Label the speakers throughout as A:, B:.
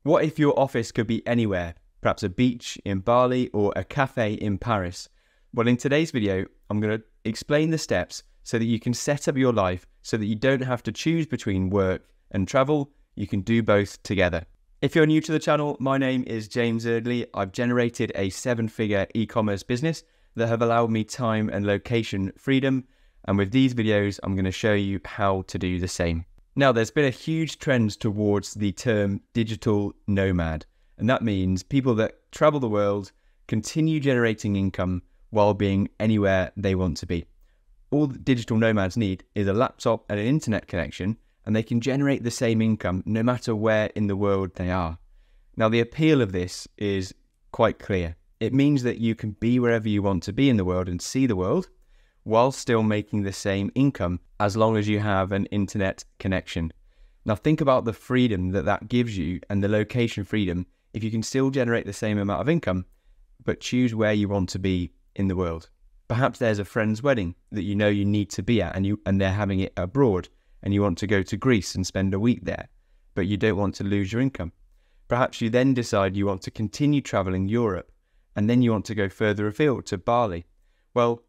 A: What if your office could be anywhere, perhaps a beach in Bali or a cafe in Paris? Well, in today's video, I'm going to explain the steps so that you can set up your life so that you don't have to choose between work and travel. You can do both together. If you're new to the channel, my name is James Eardley. I've generated a 7-figure e-commerce business that have allowed me time and location freedom. And with these videos, I'm going to show you how to do the same. Now, there's been a huge trend towards the term digital nomad, and that means people that travel the world, continue generating income while being anywhere they want to be. All that digital nomads need is a laptop and an internet connection, and they can generate the same income no matter where in the world they are. Now, the appeal of this is quite clear. It means that you can be wherever you want to be in the world and see the world, while still making the same income as long as you have an internet connection. Now think about the freedom that that gives you and the location freedom if you can still generate the same amount of income, but choose where you want to be in the world. Perhaps there's a friend's wedding that you know you need to be at and they're having it abroad and you want to go to Greece and spend a week there, but you don't want to lose your income. Perhaps you then decide you want to continue traveling Europe and then you want to go further afield to Bali. Well,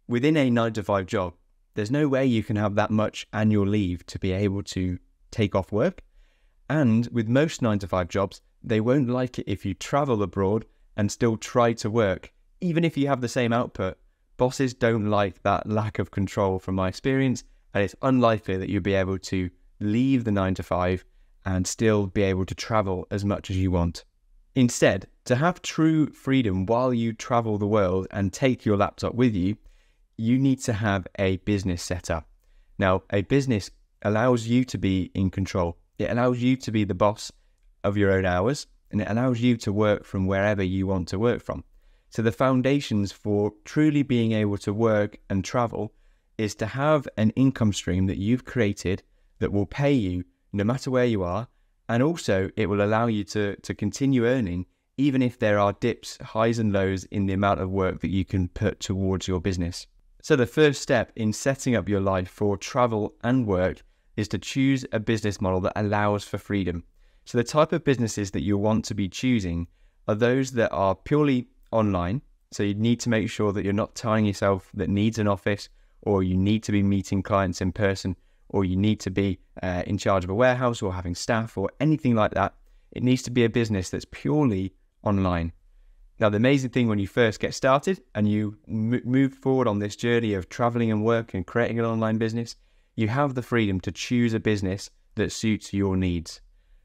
A: within a 9-to-5 job, there's no way you can have that much annual leave to be able to take off work. And with most 9-to-5 jobs, they won't like it if you travel abroad and still try to work. Even if you have the same output, bosses don't like that lack of control from my experience, and it's unlikely that you'll be able to leave the 9-to-5 and still be able to travel as much as you want. Instead, to have true freedom while you travel the world and take your laptop with you, you need to have a business set up. Now, a business allows you to be in control. It allows you to be the boss of your own hours, and it allows you to work from wherever you want to work from. So the foundations for truly being able to work and travel is to have an income stream that you've created that will pay you no matter where you are, and also it will allow you to continue earning even if there are dips, highs and lows in the amount of work that you can put towards your business. So the first step in setting up your life for travel and work is to choose a business model that allows for freedom. So the type of businesses that you want to be choosing are those that are purely online. So you need to make sure that you're not tying yourself that needs an office, or you need to be meeting clients in person, or you need to be in charge of a warehouse or having staff or anything like that. It needs to be a business that's purely online. Now, the amazing thing when you first get started and you move forward on this journey of traveling and work and creating an online business, you have the freedom to choose a business that suits your needs.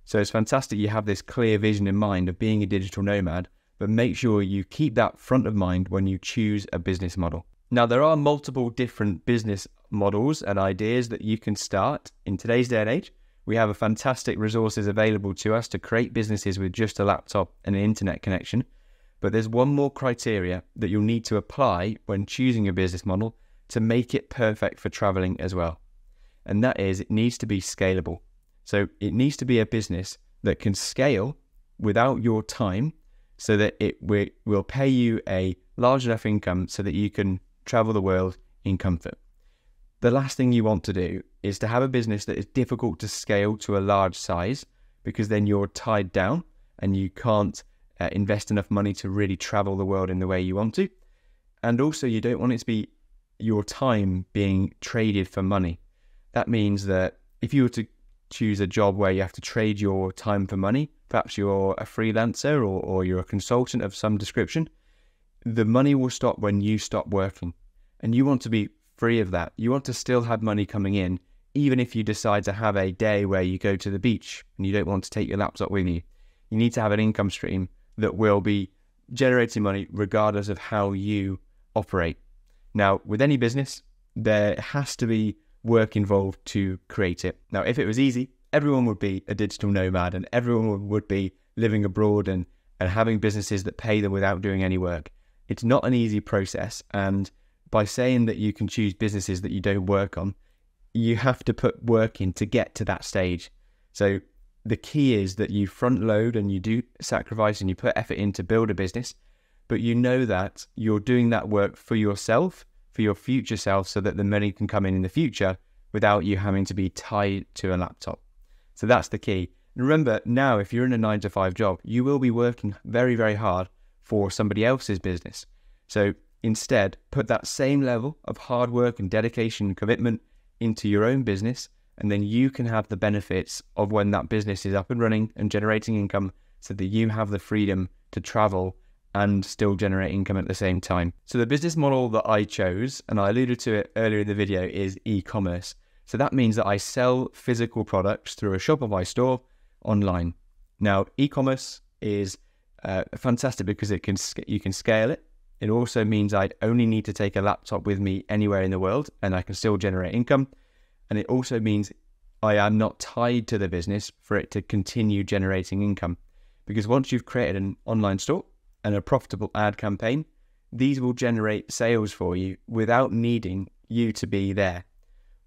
A: So it's fantastic you have this clear vision in mind of being a digital nomad, but make sure you keep that front of mind when you choose a business model. Now, there are multiple different business models and ideas that you can start. In today's day and age, we have fantastic resources available to us to create businesses with just a laptop and an internet connection. But there's one more criteria that you'll need to apply when choosing a business model to make it perfect for traveling as well. And that is, it needs to be scalable. So it needs to be a business that can scale without your time so that it will pay you a large enough income so that you can travel the world in comfort. The last thing you want to do is to have a business that is difficult to scale to a large size, because then you're tied down and you can't invest enough money to really travel the world in the way you want to. And also you don't want it to be your time being traded for money. That means that if you were to choose a job where you have to trade your time for money, perhaps you're a freelancer or you're a consultant of some description, the money will stop when you stop working. And you want to be free of that. You want to still have money coming in, even if you decide to have a day where you go to the beach and you don't want to take your laptop with you. You need to have an income stream that will be generating money regardless of how you operate. Now, with any business, there has to be work involved to create it. Now, if it was easy, everyone would be a digital nomad and everyone would be living abroad and having businesses that pay them without doing any work. It's not an easy process, and by saying that you can choose businesses that you don't work on, you have to put work in to get to that stage. So the key is that you front load and you do sacrifice and you put effort in to build a business, but you know that you're doing that work for yourself, for your future self, so that the money can come in the future without you having to be tied to a laptop. So that's the key. And remember, now if you're in a 9 to 5 job, you will be working very, very hard for somebody else's business. So instead, put that same level of hard work and dedication and commitment into your own business, and then you can have the benefits of when that business is up and running and generating income, so that you have the freedom to travel and still generate income at the same time. So the business model that I chose, and I alluded to it earlier in the video, is e-commerce. So that means that I sell physical products through a Shopify store online. Now, e-commerce is fantastic because you can scale it. It also means I only need to take a laptop with me anywhere in the world and I can still generate income. And it also means I am not tied to the business for it to continue generating income. Because once you've created an online store and a profitable ad campaign, these will generate sales for you without needing you to be there.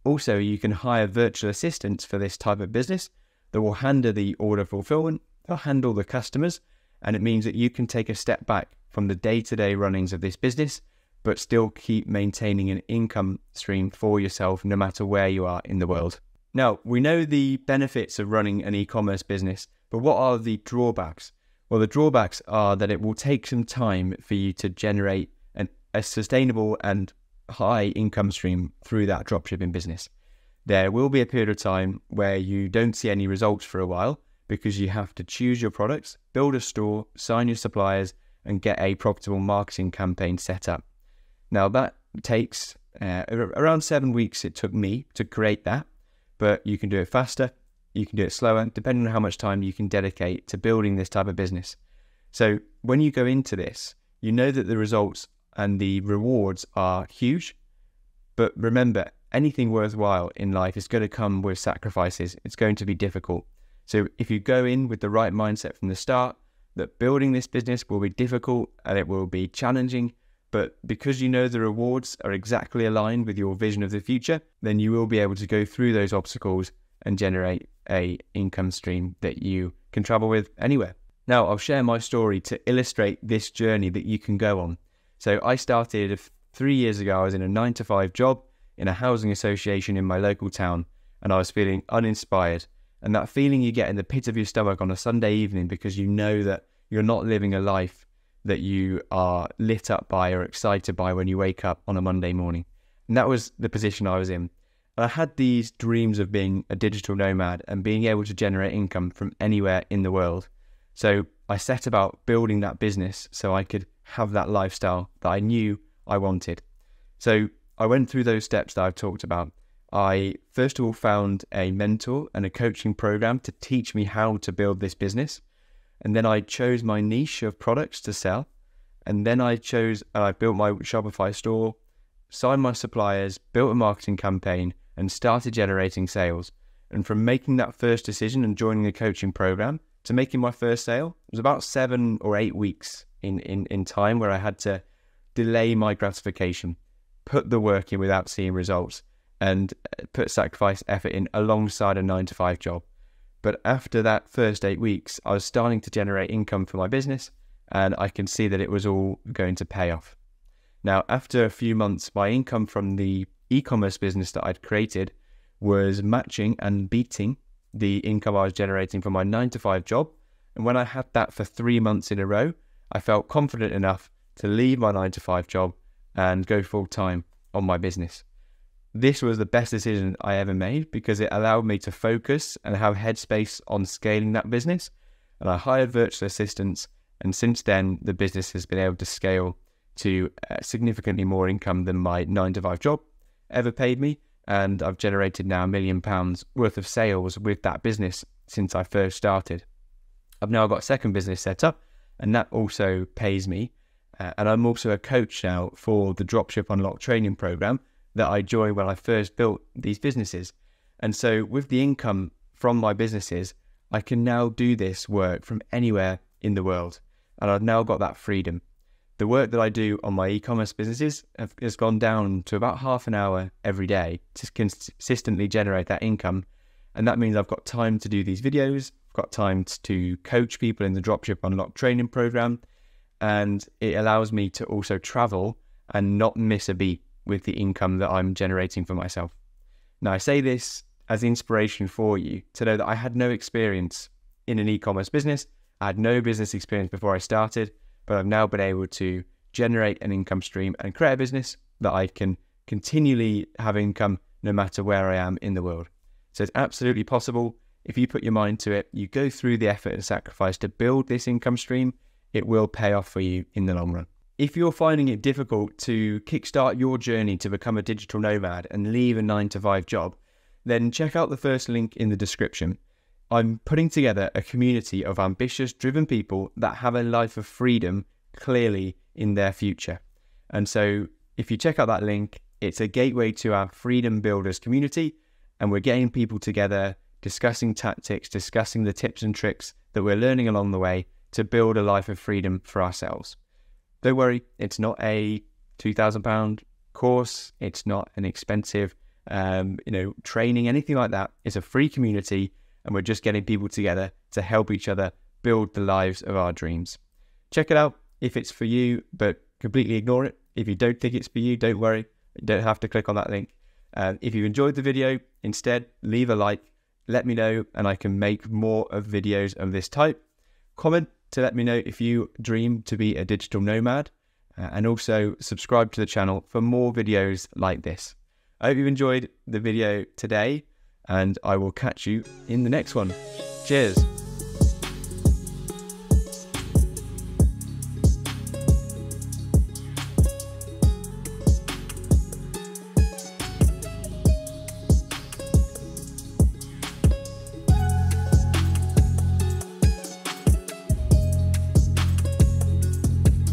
A: Also, you can hire virtual assistants for this type of business that will handle the order fulfillment, they'll handle the customers, and it means that you can take a step back from the day-to-day runnings of this business, but still keep maintaining an income stream for yourself no matter where you are in the world. Now, we know the benefits of running an e-commerce business, but what are the drawbacks? Well, the drawbacks are that it will take some time for you to generate a sustainable and high income stream through that dropshipping business. There will be a period of time where you don't see any results for a while because you have to choose your products, build a store, sign your suppliers, and get a profitable marketing campaign set up. Now that takes around 7 weeks it took me to create that, but you can do it faster, you can do it slower, depending on how much time you can dedicate to building this type of business. So when you go into this, you know that the results and the rewards are huge, but remember, anything worthwhile in life is going to come with sacrifices. It's going to be difficult. So if you go in with the right mindset from the start, that building this business will be difficult and it will be challenging, but because you know the rewards are exactly aligned with your vision of the future, then you will be able to go through those obstacles and generate a income stream that you can travel with anywhere. Now, I'll share my story to illustrate this journey that you can go on. So I started 3 years ago. I was in a 9 to 5 job in a housing association in my local town, and I was feeling uninspired. And that feeling you get in the pit of your stomach on a Sunday evening because you know that you're not living a life that you are lit up by or excited by when you wake up on a Monday morning. And that was the position I was in. And I had these dreams of being a digital nomad and being able to generate income from anywhere in the world. So I set about building that business so I could have that lifestyle that I knew I wanted. So I went through those steps that I've talked about. I first of all found a mentor and a coaching program to teach me how to build this business. And then I chose my niche of products to sell. And then I built my Shopify store, signed my suppliers, built a marketing campaign, and started generating sales. And from making that first decision and joining the coaching program to making my first sale, it was about 7 or 8 weeks in time where I had to delay my gratification, put the work in without seeing results, and put sacrifice effort in alongside a 9 to 5 job. But after that first 8 weeks, I was starting to generate income for my business, and I can see that it was all going to pay off. Now, after a few months, my income from the e-commerce business that I'd created was matching and beating the income I was generating from my 9 to 5 job. And when I had that for 3 months in a row, I felt confident enough to leave my 9 to 5 job and go full time on my business. This was the best decision I ever made because it allowed me to focus and have headspace on scaling that business. And I hired virtual assistants. And since then, the business has been able to scale to significantly more income than my 9 to 5 job ever paid me. And I've generated now £1 million worth of sales with that business since I first started. I've now got a second business set up, and that also pays me. And I'm also a coach now for the Dropship Unlocked training program that I joined when I first built these businesses. And so with the income from my businesses, I can now do this work from anywhere in the world. And I've now got that freedom. The work that I do on my e-commerce businesses has gone down to about half an hour every day to consistently generate that income. And that means I've got time to do these videos, I've got time to coach people in the Dropship Unlocked training program, and it allows me to also travel and not miss a beat with the income that I'm generating for myself. Now, I say this as inspiration for you to know that I had no experience in an e-commerce business. I had no business experience before I started, but I've now been able to generate an income stream and create a business that I can continually have income no matter where I am in the world. So it's absolutely possible. If you put your mind to it, you go through the effort and sacrifice to build this income stream, it will pay off for you in the long run. If you're finding it difficult to kickstart your journey to become a digital nomad and leave a 9-to-5 job, then check out the first link in the description. I'm putting together a community of ambitious, driven people that have a life of freedom clearly in their future. And so if you check out that link, it's a gateway to our Freedom Builders community, and we're getting people together, discussing tactics, discussing the tips and tricks that we're learning along the way to build a life of freedom for ourselves. Don't worry, it's not a £2,000 course. It's not an expensive, training, anything like that. It's a free community, and we're just getting people together to help each other build the lives of our dreams. Check it out if it's for you, but completely ignore it. If you don't think it's for you, don't worry. You don't have to click on that link. If you've enjoyed the video, instead, leave a like. Let me know, and I can make more of videos of this type. Comment to let me know if you dream to be a digital nomad, and also subscribe to the channel for more videos like this. I hope you've enjoyed the video today, and I will catch you in the next one. Cheers.